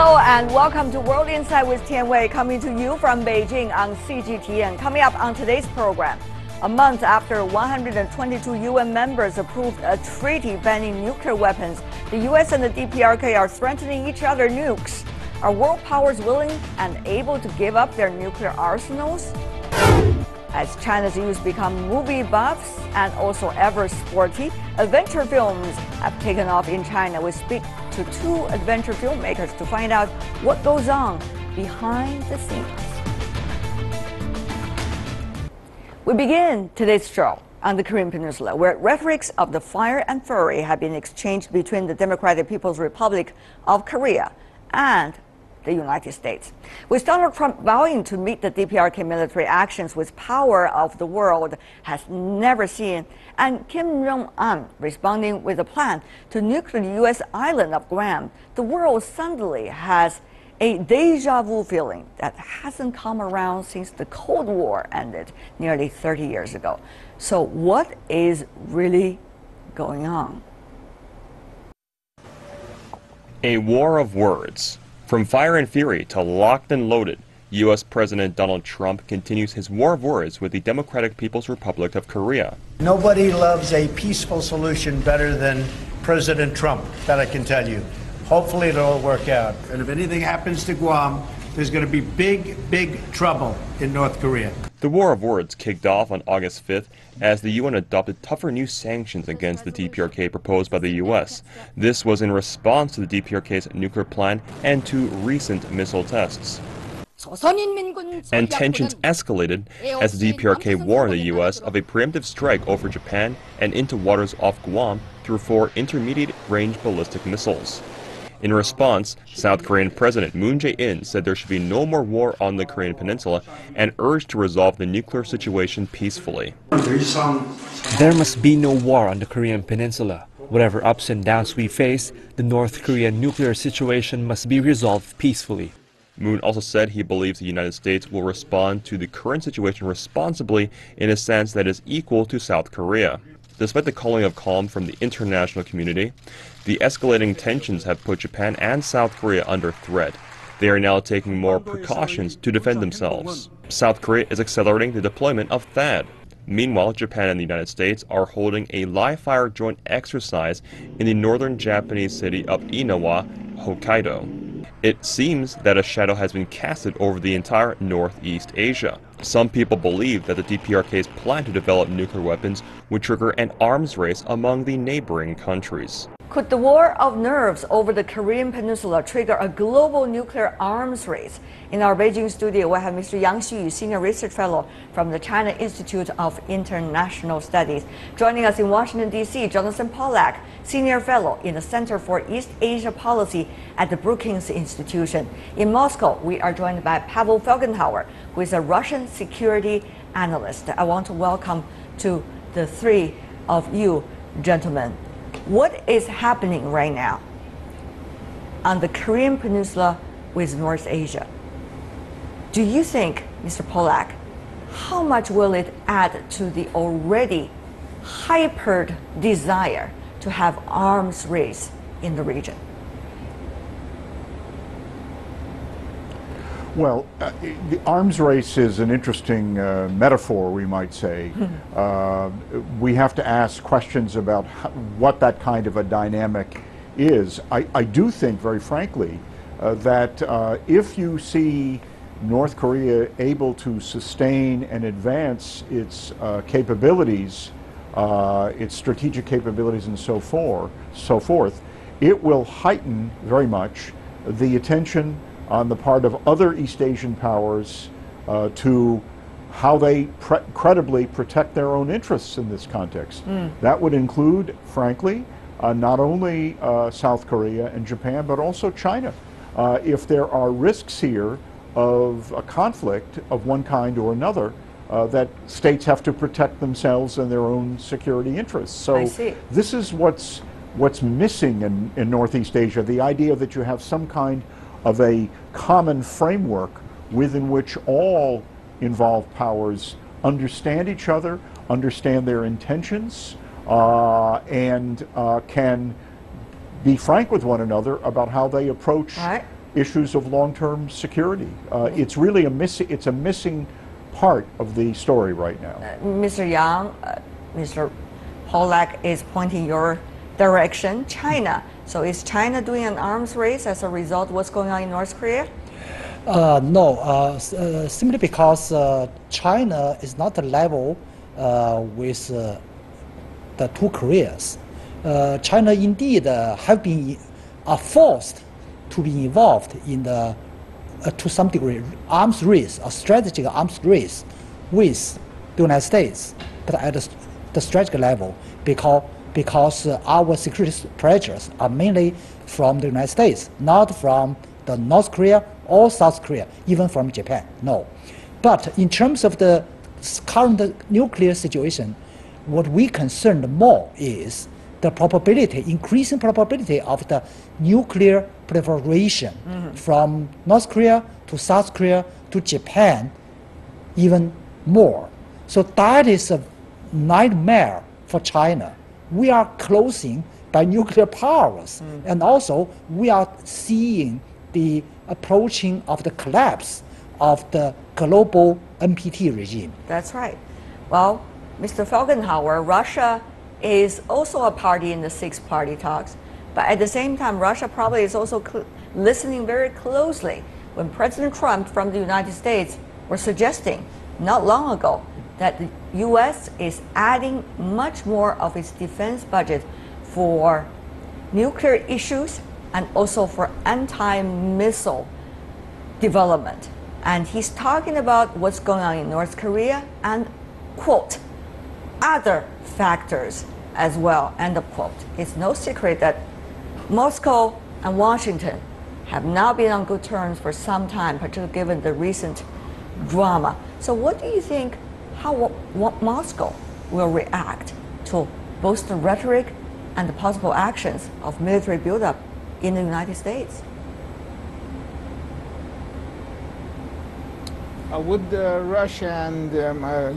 Hello and welcome to World Insight with Tian Wei, coming to you from Beijing on CGTN. Coming up on today's program, a month after 122 UN members approved a treaty banning nuclear weapons, the US and the DPRK are threatening each other nukes. Are world powers willing and able to give up their nuclear arsenals? As China's youth become movie buffs and also ever sporty, adventure films have taken off in China. We speak to two adventure filmmakers to find out what goes on behind the scenes. We begin today's show on the Korean Peninsula, where rhetorics of the fire and fury have been exchanged between the Democratic People's Republic of Korea and the United States. With Donald Trump vowing to meet the DPRK military actions with power of the world has never seen, and Kim Jong-un responding with a plan to nuke the U.S. island of Guam, the world suddenly has a deja vu feeling that hasn't come around since the Cold War ended nearly 30 years ago. So what is really going on? A war of words. From fire and fury to locked and loaded, U.S. President Donald Trump continues his war of words with the Democratic People's Republic of Korea. Nobody loves a peaceful solution better than President Trump, that I can tell you. Hopefully it'll all work out. And if anything happens to Guam, there's going to be big trouble in North Korea. The war of words kicked off on August 5th as the UN adopted tougher new sanctions against the DPRK proposed by the U.S. This was in response to the DPRK's nuclear plan and to recent missile tests. And tensions escalated as the DPRK warned the U.S. of a preemptive strike over Japan and into waters off Guam through 4 intermediate-range ballistic missiles. In response, South Korean President Moon Jae-in said there should be no more war on the Korean peninsula and urged to resolve the nuclear situation peacefully. There must be no war on the Korean peninsula. Whatever ups and downs we face, the North Korean nuclear situation must be resolved peacefully. Moon also said he believes the United States will respond to the current situation responsibly in a sense that is equal to South Korea. Despite the calling of calm from the international community, the escalating tensions have put Japan and South Korea under threat. They are now taking more precautions to defend themselves. South Korea is accelerating the deployment of THAAD. Meanwhile, Japan and the United States are holding a live-fire joint exercise in the northern Japanese city of Inawa, Hokkaido. It seems that a shadow has been casted over the entire Northeast Asia. Some people believe that the DPRK's plan to develop nuclear weapons would trigger an arms race among the neighboring countries. Could the war of nerves over the Korean Peninsula trigger a global nuclear arms race? In our Beijing studio, we have Mr. Yang Xiyu, Senior Research Fellow from the China Institute of International Studies. Joining us in Washington, D.C., Jonathan Pollack, Senior Fellow in the Center for East Asia Policy at the Brookings Institution. In Moscow, we are joined by Pavel Felgenhauer, who is a Russian security analyst. I want to welcome to the three of you, gentlemen. What is happening right now on the Korean Peninsula with North Asia? Do you think, Mr. Pollack, how much will it add to the already hypered desire to have arms race in the region? Well, the arms race is an interesting metaphor, we might say. We have to ask questions about what that kind of a dynamic is. I do think, very frankly, that if you see North Korea able to sustain and advance its capabilities, its strategic capabilities and so forth, it will heighten very much the attention on the part of other East Asian powers to how they credibly protect their own interests in this context. That would include, frankly, not only South Korea and Japan, but also China. If there are risks here of a conflict of one kind or another, that states have to protect themselves and their own security interests. So this is what's missing in Northeast Asia, the idea that you have some kind of a common framework within which all involved powers understand each other, understand their intentions, and can be frank with one another about how they approach issues of long-term security. It's really it's a missing part of the story right now. Mr. Yang, Mr. Pollack is pointing your direction, China. So is China doing an arms race as a result of what's going on in North Korea? No, simply because China is not level with the two Koreas. China indeed have been forced to be involved in the, to some degree, arms race, a strategic arms race with the United States, but at the strategic level, because our security pressures are mainly from the United States, not from the North Korea or South Korea, even from Japan, no. But in terms of the current nuclear situation, what we concerned more is the probability, increasing probability of the nuclear proliferation from North Korea to South Korea to Japan, even more. So that is a nightmare for China. We are closing by nuclear powers, and also we are seeing the approaching of the collapse of the global NPT regime. That's right. Well, Mr. Felgenhauer, Russia is also a party in the six-party talks, but at the same time, Russia probably is also listening very closely when President Trump from the United States was suggesting not long ago that the US is adding much more of its defense budget for nuclear issues and also for anti-missile development. And he's talking about what's going on in North Korea and, quote, other factors as well, end of quote. It's no secret that Moscow and Washington have not been on good terms for some time, particularly given the recent drama. So what do you think, how Moscow will react to both the rhetoric and the possible actions of military buildup in the United States? With Russia and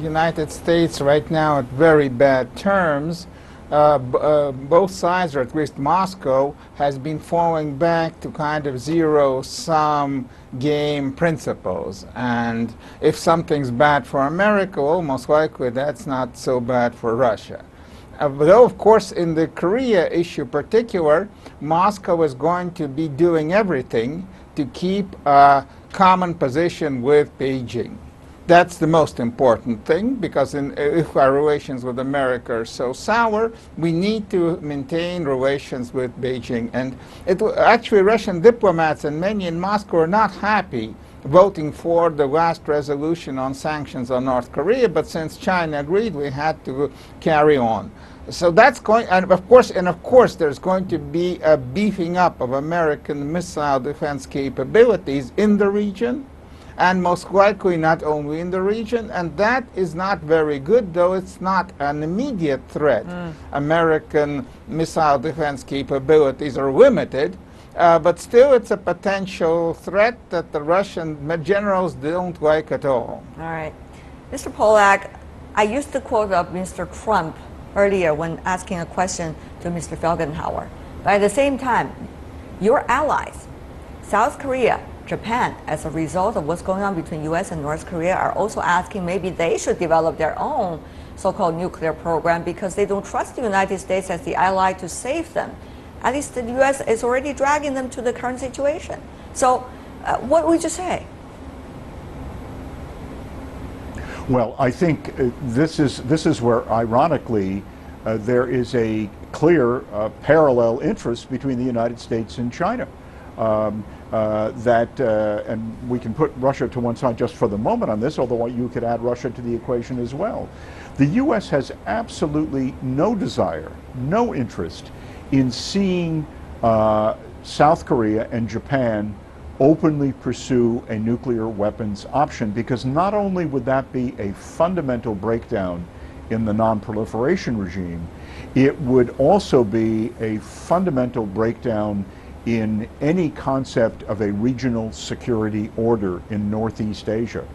United States right now at very bad terms, both sides, or at least Moscow, has been falling back to kind of zero-sum game principles. And if something's bad for America, well, most likely that's not so bad for Russia. Though, of course, in the Korea issue particular, Moscow is going to be doing everything to keep a common position with Beijing. That's the most important thing, because if our relations with America are so sour, we need to maintain relations with Beijing. And actually, Russian diplomats and many in Moscow are not happy voting for the last resolution on sanctions on North Korea, but since China agreed, we had to carry on. So that's going, and of course, there's going to be a beefing up of American missile defense capabilities in the region, and most likely not only in the region, and that is not very good, though it's not an immediate threat. American missile defense capabilities are limited, but still it's a potential threat that the Russian generals don't like at all. All right. Mr. Pollack, I used the quote of Mr. Trump earlier when asking a question to Mr. Felgenhauer. But at the same time, your allies, South Korea, Japan, as a result of what's going on between US and North Korea, are also asking maybe they should develop their own so-called nuclear program because they don't trust the United States as the ally to save them. At least the US is already dragging them to the current situation. So what would you say? Well, I think this is where, ironically, there is a clear parallel interest between the United States and China. And we can put Russia to one side just for the moment on this, although you could add Russia to the equation as well. The U.S. has absolutely no desire, no interest in seeing South Korea and Japan openly pursue a nuclear weapons option, because not only would that be a fundamental breakdown in the non-proliferation regime, it would also be a fundamental breakdown in any concept of a regional security order in Northeast Asia.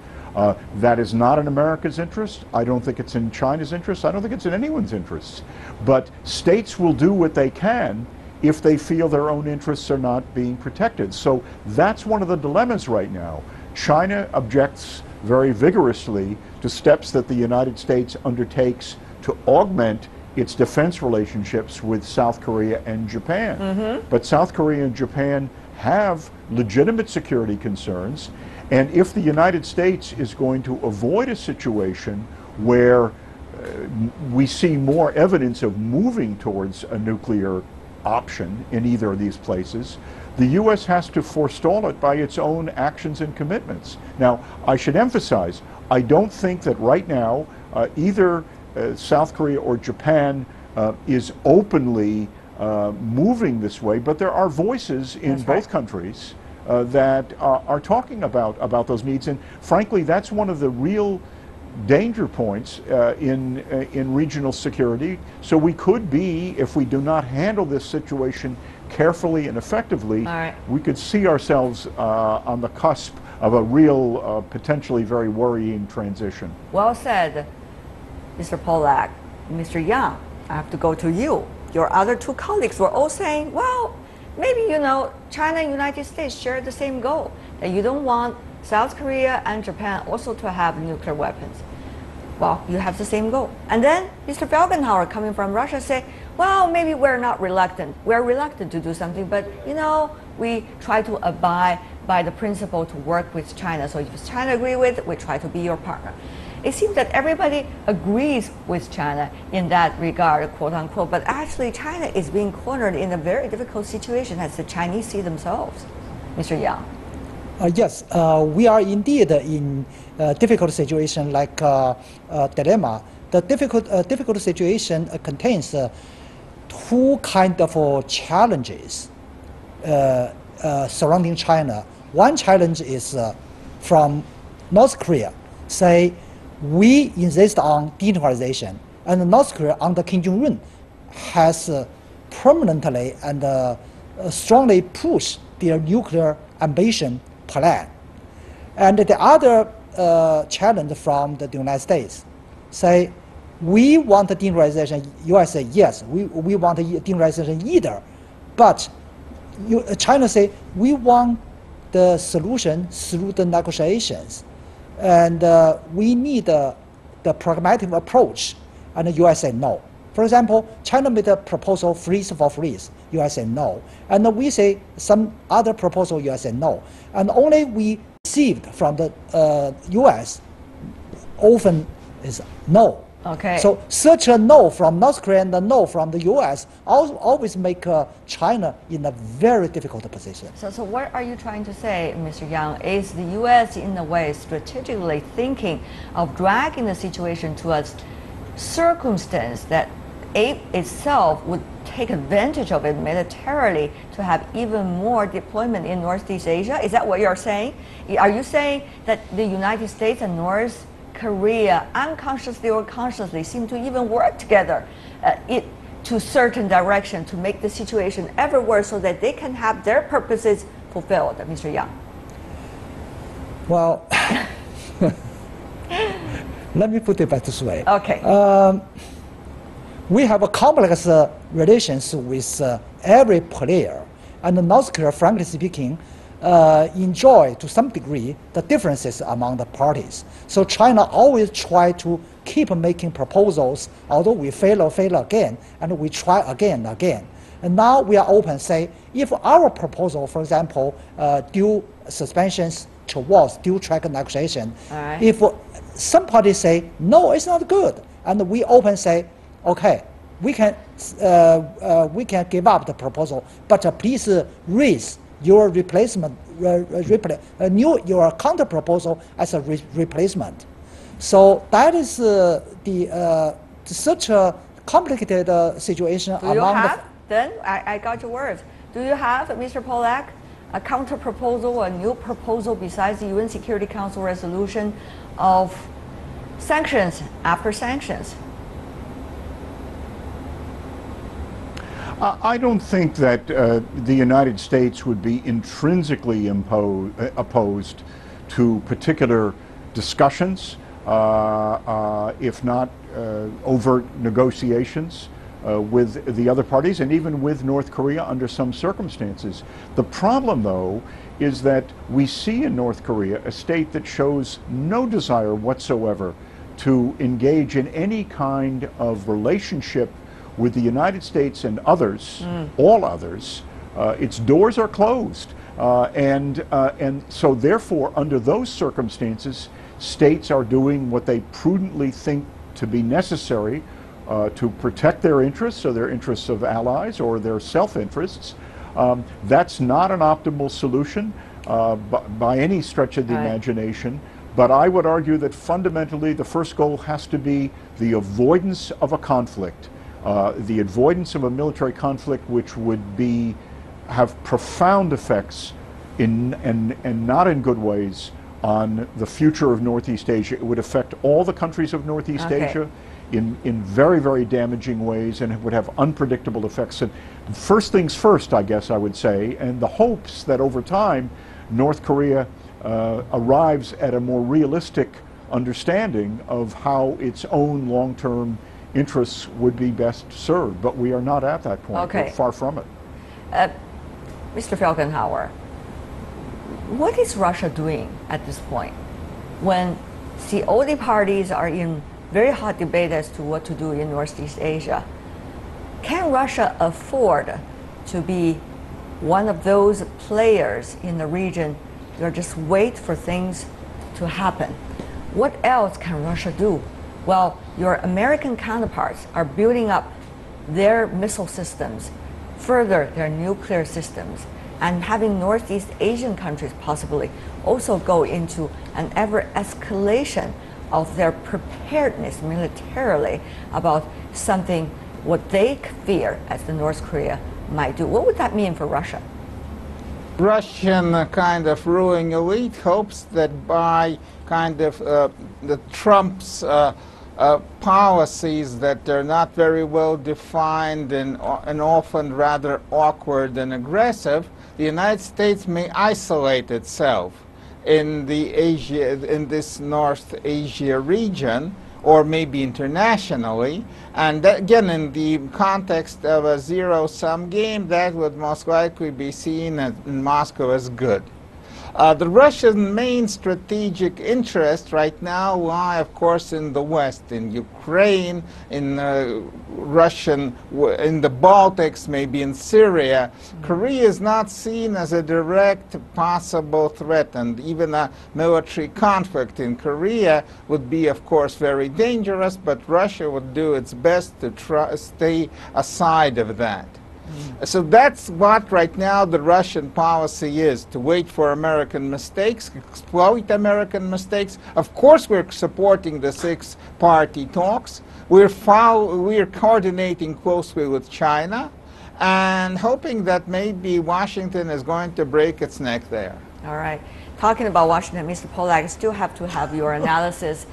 That is not in America's interest. I don't think it's in China's interest. I don't think it's in anyone's interest. But states will do what they can if they feel their own interests are not being protected. So that's one of the dilemmas right now. China objects very vigorously to steps that the United States undertakes to augment its defense relationships with South Korea and Japan. But South Korea and Japan have legitimate security concerns, and if the United States is going to avoid a situation where we see more evidence of moving towards a nuclear option in either of these places, the U.S. has to forestall it by its own actions and commitments. Now, I should emphasize, I don't think that right now either South Korea or Japan is openly moving this way, but there are voices in both countries that are talking about those needs, and frankly, that's one of the real danger points in regional security. So we could be, if we do not handle this situation carefully and effectively, we could see ourselves on the cusp of a real, potentially very worrying transition. Well said, Mr. Pollack. Mr. Yang, I have to go to you. Your other two colleagues were all saying, well, maybe, you know, China and United States share the same goal, that you don't want South Korea and Japan also to have nuclear weapons. Well, you have the same goal. And then Mr. Felgenhauer, coming from Russia, say, well, maybe we're not reluctant. We're reluctant to do something, but, you know, we try to abide by the principle to work with China. So if China agree with it, we try to be your partner. It seems that everybody agrees with China in that regard, quote unquote, but actually China is being cornered in a very difficult situation as the Chinese see themselves. Mr. Yang. Yes, we are indeed in a difficult situation like dilemma. The difficult situation contains two kind of challenges surrounding China. One challenge is from North Korea, say we insist on denuclearization, and North Korea under Kim Jong-un has permanently and strongly pushed their nuclear ambition plan. And the other challenge from the United States, say we want denuclearization. US say yes, we want denuclearization either, but China say we want the solution through the negotiations, and we need the pragmatic approach, and the US say no. For example, China made a proposal freeze for freeze, US say no, and we say some other proposal, US say no, and only we received from the US often is no. Okay. So such a no from North Korea and a no from the US always make China in a very difficult position. So what are you trying to say, Mr. Yang? Is the US in a way strategically thinking of dragging the situation to a circumstance that it itself would take advantage of it militarily to have even more deployment in Northeast Asia? Is that what you're saying? Are you saying that the United States and North Korea unconsciously or consciously seem to even work together to certain direction to make the situation ever worse so that they can have their purposes fulfilled, Mr. Yang? Well, let me put it back this way. Okay. We have a complex relations with every player, and North Korea, frankly speaking, enjoy to some degree the differences among the parties. So China always try to keep making proposals, although we fail again, and we try again. And now we are open, say, if our proposal, for example, dual suspensions towards dual track negotiation, if some parties say, no, it's not good, and we open say, okay, we can give up the proposal, but please raise your replacement, your counter proposal as a replacement. So that is such a complicated situation. Do you have, then, I got your words. Do you have, Mr. Pollack, a counter proposal, a new proposal besides the UN Security Council resolution of sanctions after sanctions? I don't think that the United States would be intrinsically opposed to particular discussions, if not overt negotiations. with the other parties and even with North Korea under some circumstances. The problem, though, is that we see in North Korea a state that shows no desire whatsoever to engage in any kind of relationship with the United States and others, all others. Its doors are closed. And so therefore, under those circumstances, states are doing what they prudently think to be necessary to protect their interests, or their interests of allies, or their self-interests. That's not an optimal solution by any stretch of the imagination. But I would argue that fundamentally the first goal has to be the avoidance of a conflict, the avoidance of a military conflict which would have profound effects and not in good ways on the future of Northeast Asia. It would affect all the countries of Northeast Asia in very, very damaging ways, and it would have unpredictable effects. And first things first, I guess I would say, and the hopes that over time North Korea arrives at a more realistic understanding of how its own long-term interests would be best served. But we are not at that point. We're far from it. Mr. Falkenhauer, what is Russia doing at this point when all the parties are in very hot debate as to what to do in Northeast Asia? Can Russia afford to be one of those players in the region that just wait for things to happen? What else can Russia do? Well, your American counterparts are building up their missile systems, further their nuclear systems, and having Northeast Asian countries possibly also go into an ever-escalation of their preparedness militarily about something what they fear as the North Korea might do. What would that mean for Russia? Russian kind of ruling elite hopes that by kind of the Trump's policies that are not very well defined and often rather awkward and aggressive, the United States may isolate itself in this North Asia region, or maybe internationally, and that, again, in the context of a zero-sum game, that would most likely be seen in Moscow as good. The Russian main strategic interests right now lie, of course, in the West, in Ukraine, in the Baltics, maybe in Syria. Korea is not seen as a direct possible threat, and even a military conflict in Korea would be, of course, very dangerous, but Russia would do its best to stay aside of that. So that's what right now the Russian policy is, to wait for American mistakes, exploit American mistakes. Of course we're supporting the six-party talks. We're coordinating closely with China and hoping that maybe Washington is going to break its neck there. All right. Talking about Washington, Mr. Polak, I still have to have your analysis.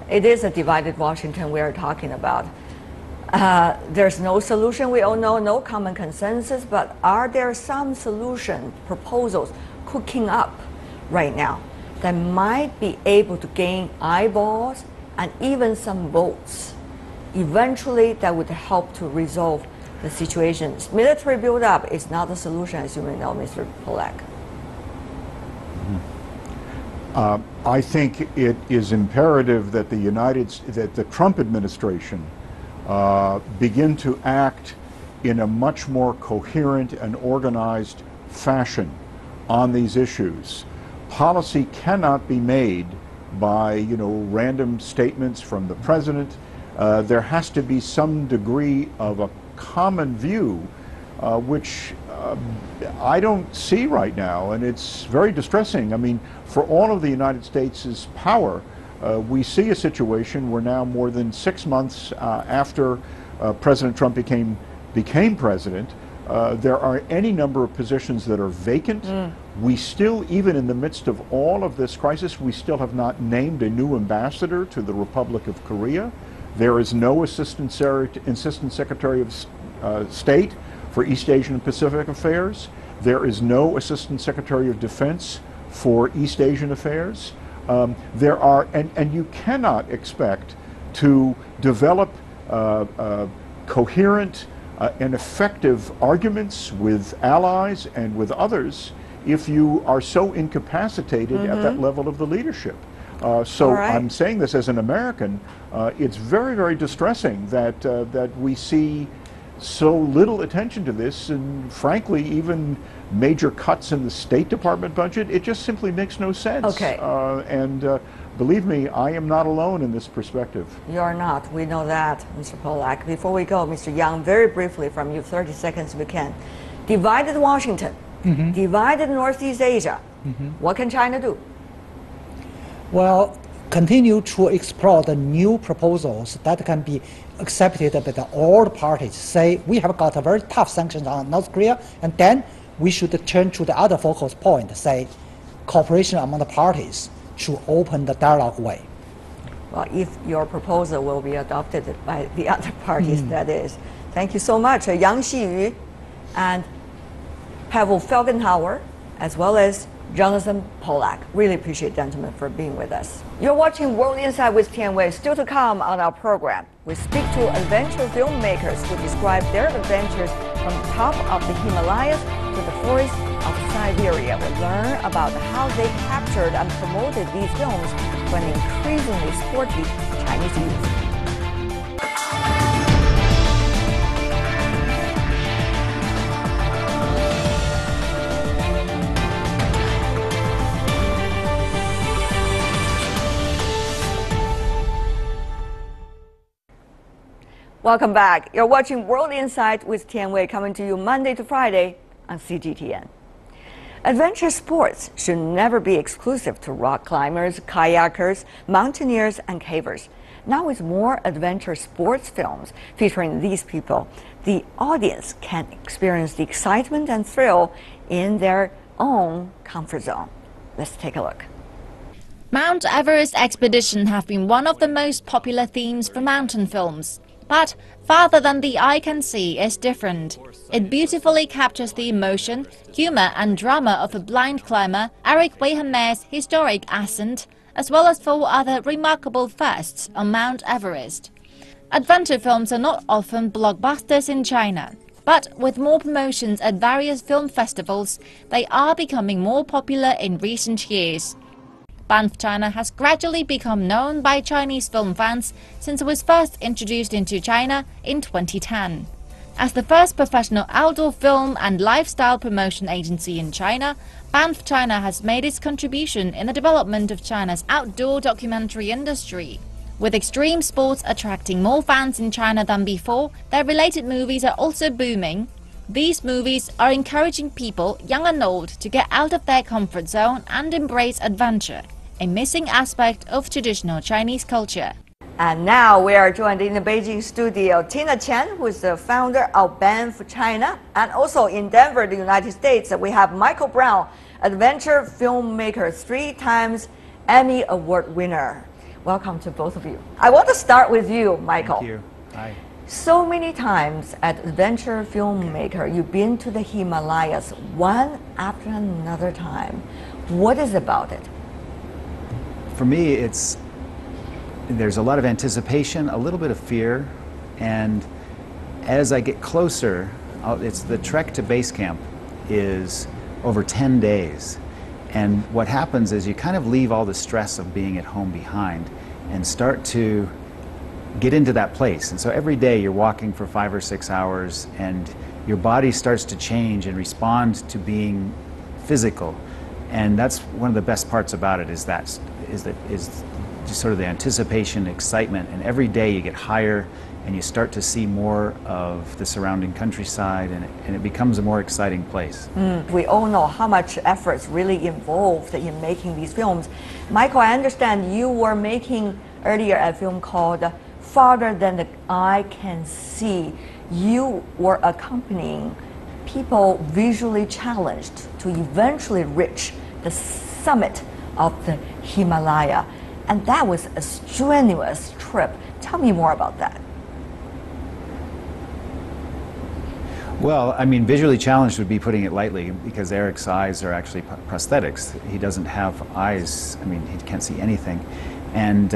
It is a divided Washington we are talking about. There's no solution, we all know, no common consensus, but are there some solution proposals cooking up right now that might be able to gain eyeballs and even some votes? Eventually, that would help to resolve the situation. Military buildup is not the solution, as you may know, Mr. Polak. I think it is imperative that the Trump administration begin to act in a much more coherent and organized fashion on these issues. Policy cannot be made by, random statements from the president. There has to be some degree of a common view, which I don't see right now, and it's very distressing. I mean, for all of the United States' power, we see a situation where now, more than 6 months after President Trump became president, there are any number of positions that are vacant. We still, even in the midst of all of this crisis, we still have not named a new ambassador to the Republic of Korea. There is no Assistant Secretary of State for East Asian and Pacific Affairs. There is no Assistant Secretary of Defense for East Asian Affairs. There are, and you cannot expect to develop coherent and effective arguments with allies and with others if you are so incapacitated at that level of the leadership. So I'm saying this as an American. It's very, very distressing that that we see so little attention to this, and frankly, even major cuts in the State Department budget. It just simply makes no sense. Okay. Believe me, I am not alone in this perspective. You're not. We know that, Mr. Polak. Before we go, Mr. Yang, very briefly from you, 30 seconds if you can. Divided Washington, divided Northeast Asia. What can China do? Well, continue to explore the new proposals that can be accepted by all the parties. Say, we have got a very tough sanctions on North Korea, and then we should turn to the other focus point, say, cooperation among the parties to open the dialogue way. Well, if your proposal will be adopted by the other parties, that is. Thank you so much, Yang Xiyu and Pavel Felgenhauer, as well as Jonathan Polak. Really appreciate, gentlemen, for being with us. You're watching World Insight with Tian Wei. Still to come on our program, we speak to adventure filmmakers who describe their adventures from the top of the Himalayas to the forests of Siberia. We learn about how they captured and promoted these films for an increasingly sporty Chinese youth. Welcome back. You're watching World Insight with Tian Wei, coming to you Monday to Friday on CGTN. Adventure sports should never be exclusive to rock climbers, kayakers, mountaineers, and cavers. Now with more adventure sports films featuring these people, the audience can experience the excitement and thrill in their own comfort zone. Let's take a look. Mount Everest expedition have been one of the most popular themes for mountain films. But Farther Than the Eye Can See is different. It beautifully captures the emotion, humor and drama of a blind climber, Eric Weihenmaier's historic ascent, as well as 4 other remarkable firsts on Mount Everest. Adventure films are not often blockbusters in China, but with more promotions at various film festivals, they are becoming more popular in recent years. Banff, China has gradually become known by Chinese film fans since it was first introduced into China in 2010. As the first professional outdoor film and lifestyle promotion agency in China, Banff, China has made its contribution in the development of China's outdoor documentary industry. With extreme sports attracting more fans in China than before, their related movies are also booming. These movies are encouraging people, young and old, to get out of their comfort zone and embrace adventure, a missing aspect of traditional Chinese culture. And now we are joined in the Beijing studio, Tina Chen, who is the founder of Banff, China, and also in Denver, the United States, we have Michael Brown, adventure filmmaker, 3 times Emmy Award winner. Welcome to both of you. I want to start with you, Michael. Thank you. Hi. So many times as adventure filmmaker, you've been to the Himalayas one after another time. What is about it? For me, there's a lot of anticipation, a little bit of fear, and as I get closer, the trek to base camp is over 10 days. And what happens is you kind of leave all the stress of being at home behind and start to get into that place. And so every day you're walking for 5 or 6 hours and your body starts to change and respond to being physical. And that's one of the best parts about it, is just sort of the anticipation, excitement, and every day you get higher and you start to see more of the surrounding countryside, and it becomes a more exciting place. We all know how much effort is really involved in making these films. Michael, I understand you were making earlier a film called Farther Than the Eye Can See. You were accompanying people visually challenged to eventually reach the summit of the Himalaya. And that was a strenuous trip. Tell me more about that. Well, I mean, visually challenged would be putting it lightly, because Eric's eyes are actually prosthetics. He doesn't have eyes. I mean, he can't see anything. And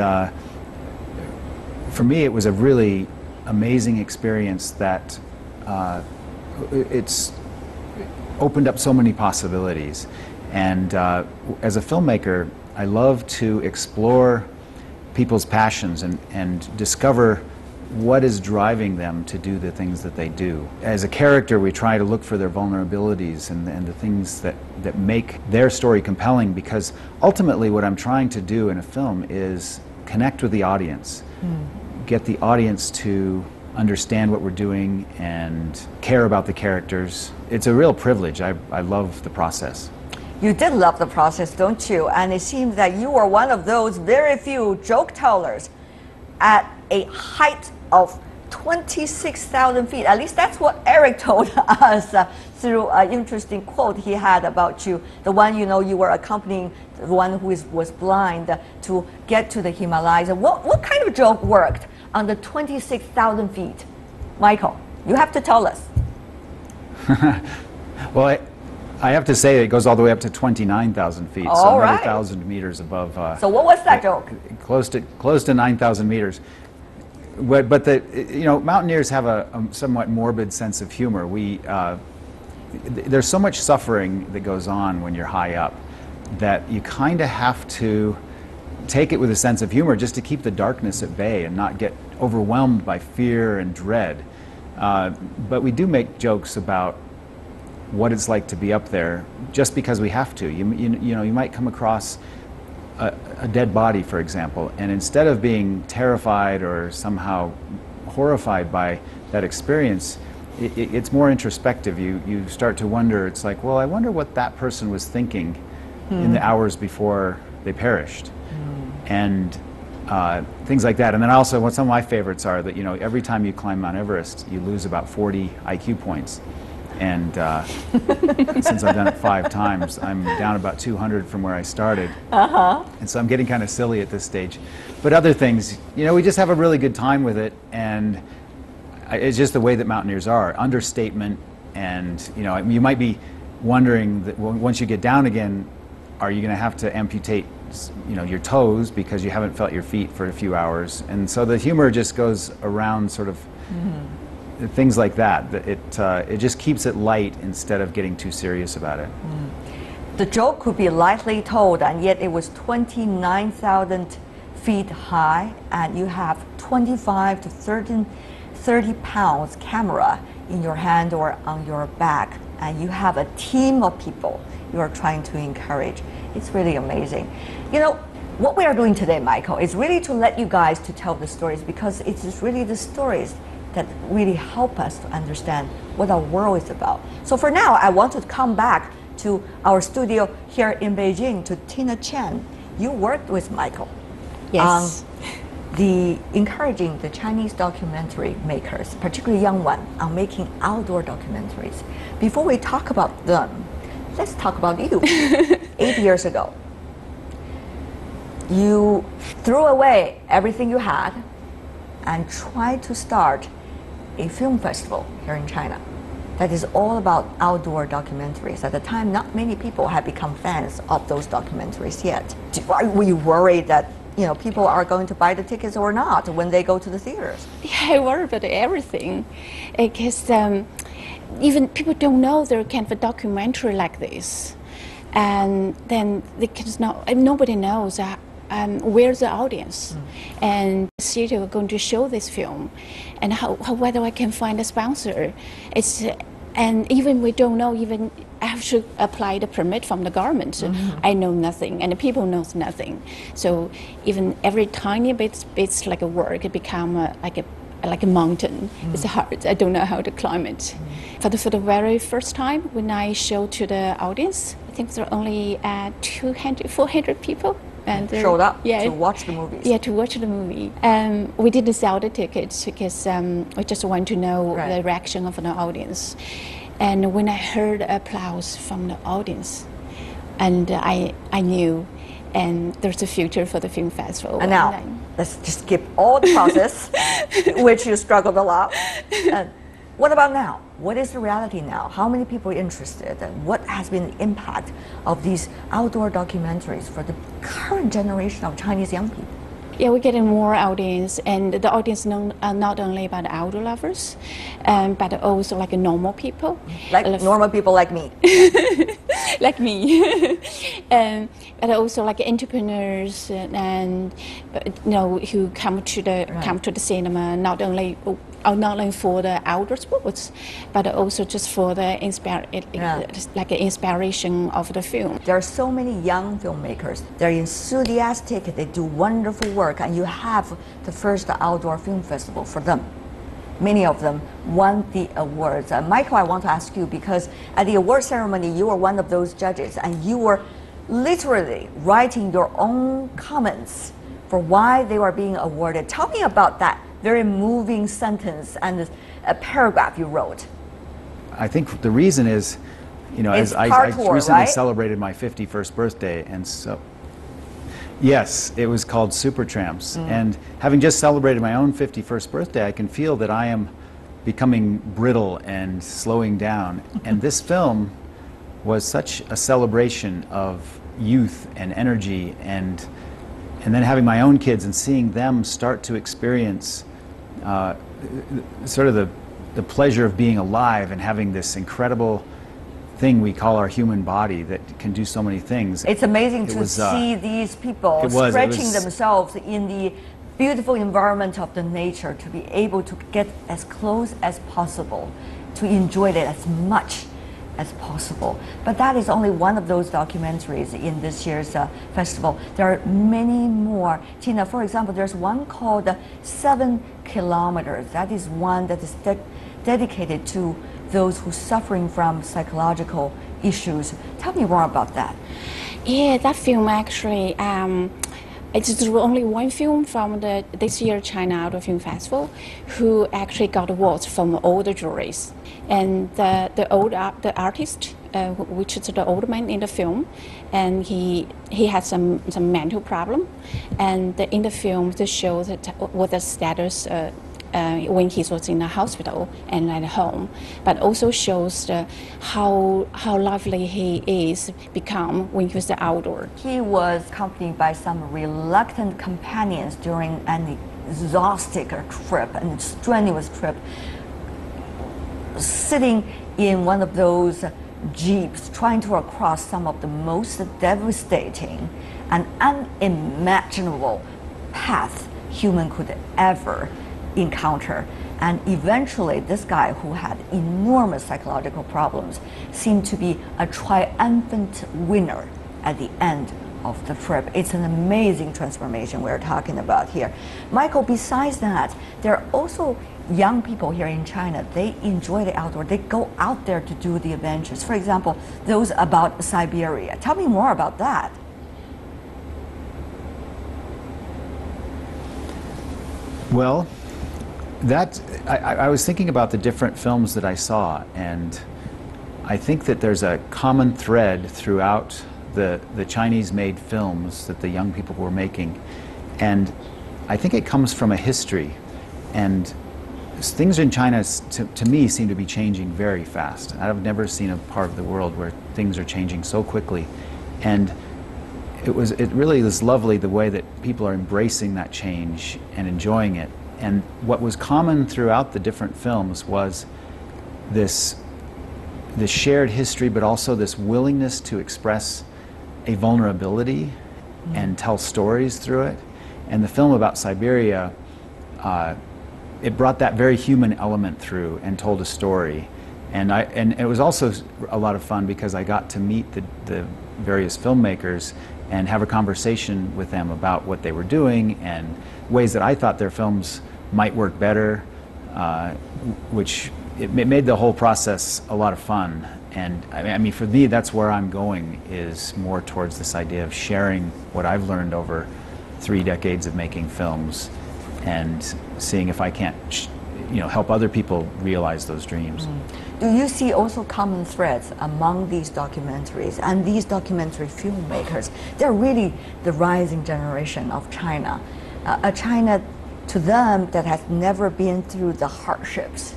for me, it was a really amazing experience that it's opened up so many possibilities. And as a filmmaker, I love to explore people's passions and discover what is driving them to do the things that they do. As a character, we try to look for their vulnerabilities and the things that make their story compelling, because ultimately what I'm trying to do in a film is connect with the audience, get the audience to understand what we're doing and care about the characters. It's a real privilege. I love the process. You did love the process, don't you? And it seems that you are one of those very few joke tellers at a height of 26,000 feet. At least that's what Eric told us through an interesting quote he had about you. The one, you know, you were accompanying the one who was blind to get to the Himalayas. What kind of joke worked on the 26,000 feet? Michael, you have to tell us. Well, I have to say it goes all the way up to 29,000 feet, so another 1,000 meters above. So what was that joke? Close to 9,000 meters. But you know, mountaineers have a somewhat morbid sense of humor. There's so much suffering that goes on when you're high up that you kind of have to take it with a sense of humor just to keep the darkness at bay and not get overwhelmed by fear and dread. But we do make jokes about what it's like to be up there just because we have to. You know, you might come across a dead body, for example, and instead of being terrified or somehow horrified by that experience, it's more introspective. You start to wonder, it's like, well, I wonder what that person was thinking in the hours before they perished. And things like that. And then also, some of my favorites are that, you know, every time you climb Mount Everest, you lose about 40 IQ points. And since I've done it 5 times, I'm down about 200 from where I started. And so I'm getting kind of silly at this stage. But other things, you know, we just have a really good time with it. And it's just the way that mountaineers are. Understatement. And, you know, you might be wondering that once you get down again, are you going to have to amputate, you know, your toes because you haven't felt your feet for a few hours? And so the humor just goes around sort of things like that. It just keeps it light instead of getting too serious about it. The joke could be lightly told, and yet it was 29,000 feet high, and you have 25 to 30 pounds camera in your hand or on your back, and you have a team of people you are trying to encourage. It's really amazing. You know, what we are doing today, Michael, is really to let you guys to tell the stories, because it's just really the stories that really help us to understand what our world is about. So for now, I want to come back to our studio here in Beijing, to Tina Chen. You worked with Michael on encouraging the Chinese documentary makers, particularly young one, on making outdoor documentaries. Before we talk about them, let's talk about you. 8 years ago, you threw away everything you had and tried to start a film festival here in China that is all about outdoor documentaries. At the time, not many people had become fans of those documentaries yet. Were you worried that, you know, people are going to buy the tickets or not when they go to the theaters? Yeah, I worry about everything, because even people don't know there can be a documentary like this, and then nobody knows where's the audience, and the theater are going to show this film, and how whether I can find a sponsor. And even we don't know, even I have to apply the permit from the government. I know nothing, and the people knows nothing. So even every tiny bits like a work, it become like a mountain. It's hard. I don't know how to climb it. For the very first time, when I showed to the audience, I think there were only 400 people. And showed up to watch the movies. Yeah, to watch the movie. We didn't sell the tickets because we just want to know the reaction of the audience. And when I heard applause from the audience, and I knew, and there's a future for the film festival. And now, let's just skip all the process, which you struggled a lot. What about now? What is the reality now? How many people are interested, and what has been the impact of these outdoor documentaries for the current generation of Chinese young people? Yeah, we're getting more audience, and the audience are not only about the outdoor lovers, but also like normal people. Like normal people like me. Like me. But also like entrepreneurs and who come to the cinema not only for the outdoor sports, but also just for the inspiration of the film. There are so many young filmmakers. They're enthusiastic, they do wonderful work, and you have the first outdoor film festival for them. Many of them won the awards. Michael, I want to ask you, because at the award ceremony, you were one of those judges, and you were literally writing your own comments for why they were being awarded. Tell me about that very moving sentence and a paragraph you wrote. I think the reason is, as I recently celebrated my 51st birthday, and so, yes, it was called Supertramps. And having just celebrated my own 51st birthday, I can feel that I am becoming brittle and slowing down. And this film was such a celebration of youth and energy, and then having my own kids and seeing them start to experience sort of the pleasure of being alive and having this incredible thing we call our human body that can do so many things. It's amazing to see these people stretching themselves in the beautiful environment of the nature, to be able to get as close as possible, to enjoy it as much as possible. But that is only one of those documentaries in this year's festival. There are many more. Tina, for example, there's one called 7 Kilometers. That is one that is dedicated to those who are suffering from psychological issues. Tell me more about that. Yeah, that film actually, it's only one film from this year China Outdoor Film Festival who actually got awards from all the juries. And the artist, which is the old man in the film, and he had some mental problem. And in the film, they show that what the status when he was in the hospital and at home, but also shows how lovely he is become when he was outdoor. He was accompanied by some reluctant companions during an exhausting trip, an strenuous trip, sitting in one of those jeeps, trying to cross some of the most devastating and unimaginable path human could ever encounter. And eventually this guy, who had enormous psychological problems, seemed to be a triumphant winner at the end of the trip. It's an amazing transformation we're talking about here. Michael, besides that, there are also young people here in China. They enjoy the outdoor. They go out there to do the adventures. For example, those about Siberia. Tell me more about that. Well, I was thinking about the different films that I saw, and I think that there's a common thread throughout the Chinese-made films that the young people were making, and I think it comes from a history, and things in China, to me, seem to be changing very fast. I've never seen a part of the world where things are changing so quickly, and it really is lovely the way that people are embracing that change and enjoying it. And what was common throughout the different films was this shared history, but also this willingness to express a vulnerability and tell stories through it. And the film about Siberia, it brought that very human element through and told a story. And it was also a lot of fun because I got to meet the various filmmakers and have a conversation with them about what they were doing and ways that I thought their films might work better, which it made the whole process a lot of fun. And I mean, for me, that's where I'm going, is more towards this idea of sharing what I've learned over 3 decades of making films and seeing if I can't, help other people realize those dreams. Do you see also common threads among these documentaries and these documentary filmmakers? They're really the rising generation of China. A China, to them, that has never been through the hardships,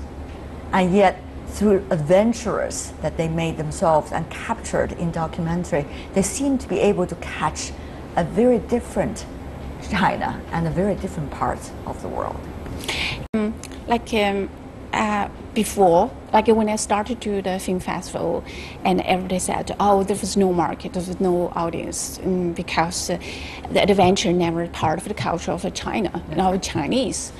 and yet through adventures that they made themselves and captured in documentary, they seem to be able to catch a very different China and the very different parts of the world? Before, like when I started to do the film festival, and everybody said, "Oh, there was no market, there was no audience," because the adventure never part of the culture of China, Chinese.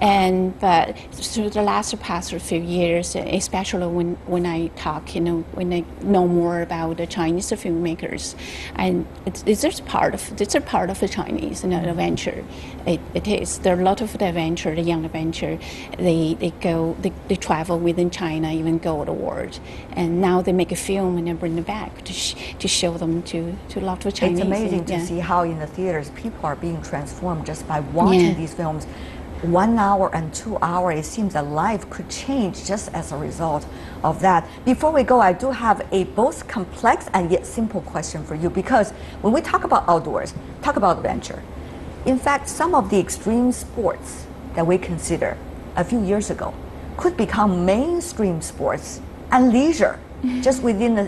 But through the past few years, especially when I talk, when I know more about the Chinese filmmakers, and it's a part of the Chinese adventure. It is. There are a lot of the adventure, the young adventure. They travel within China, even go to the world, and now they make a film and they bring it back to show them to a lot of Chinese. It's amazing to see how in the theaters people are being transformed just by watching these films. 1 hour and 2 hours, it seems that life could change just as a result of that. Before we go, I do have a both complex and yet simple question for you, because when we talk about outdoors, talk about adventure. In fact, some of the extreme sports that we consider a few years ago could become mainstream sports and leisure just within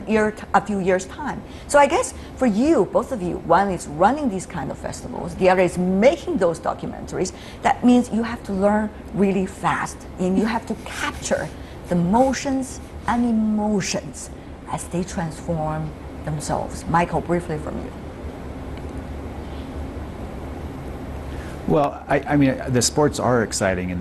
a few years' time. So I guess for you, both of you, one is running these kind of festivals, the other is making those documentaries. That means you have to learn really fast, and you have to capture the motions and emotions as they transform themselves. Michael, briefly from you. Well, I mean, the sports are exciting, and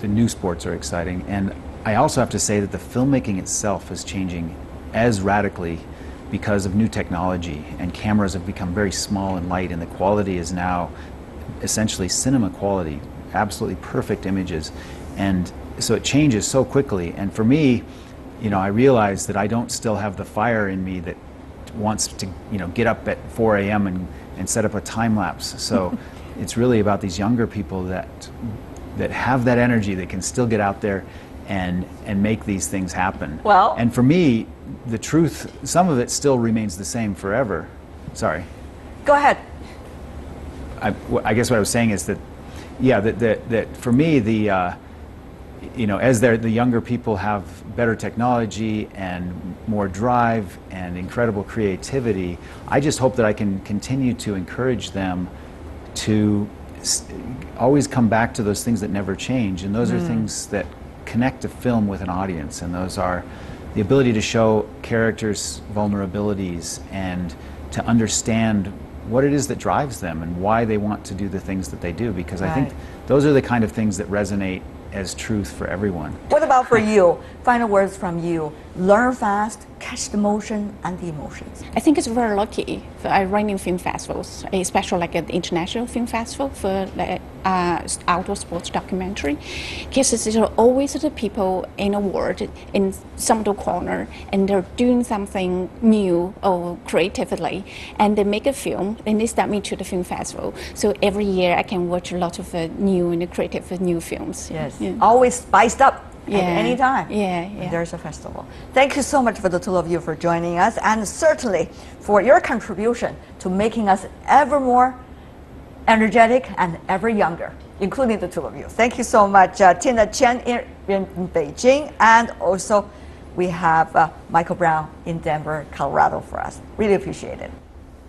the new sports are exciting, and I also have to say that the filmmaking itself is changing as radically because of new technology, and cameras have become very small and light, and the quality is now essentially cinema quality, absolutely perfect images. And so it changes so quickly. And for me, I realize that I don't still have the fire in me that wants to get up at 4 a.m. and set up a time lapse. So it's really about these younger people that have that energy, that can still get out there and make these things happen. Well, and for me, the truth, some of it still remains the same forever. Sorry. Go ahead. I guess what I was saying is that, yeah, that for me, as the younger people have better technology and more drive and incredible creativity, I just hope that I can continue to encourage them to always come back to those things that never change, and those are things that connect a film with an audience, and those are the ability to show characters' vulnerabilities and to understand what it is that drives them and why they want to do the things that they do, because I think those are the kind of things that resonate as truth for everyone. What about for you? Final words from you. Learn fast, catch the motion and the emotions. I think it's very lucky for running film festivals, especially like an international film festival for outdoor sports documentary, because it's always the people in the world in some corner, and they're doing something new or creatively, and they make a film, and they start me to the film festival. So every year I can watch a lot of new and creative new films. Yes, always spiced up. At any time. Yeah. There's a festival. Thank you so much for the two of you for joining us, and certainly for your contribution to making us ever more energetic and ever younger, including the two of you. Thank you so much, Tina Chen in Beijing, and also we have Michael Brown in Denver, Colorado for us. Really appreciate it.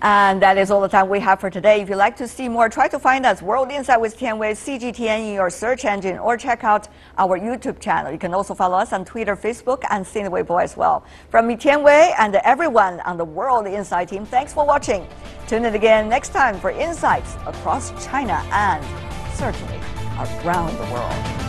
And that is all the time we have for today. If you'd like to see more, try to find us World Insight with Tianwei, CGTN in your search engine, or check out our YouTube channel. You can also follow us on Twitter, Facebook, and Sina Weibo as well. From me, Tianwei, and everyone on the World Insight team, thanks for watching. Tune in again next time for insights across China and certainly around the world.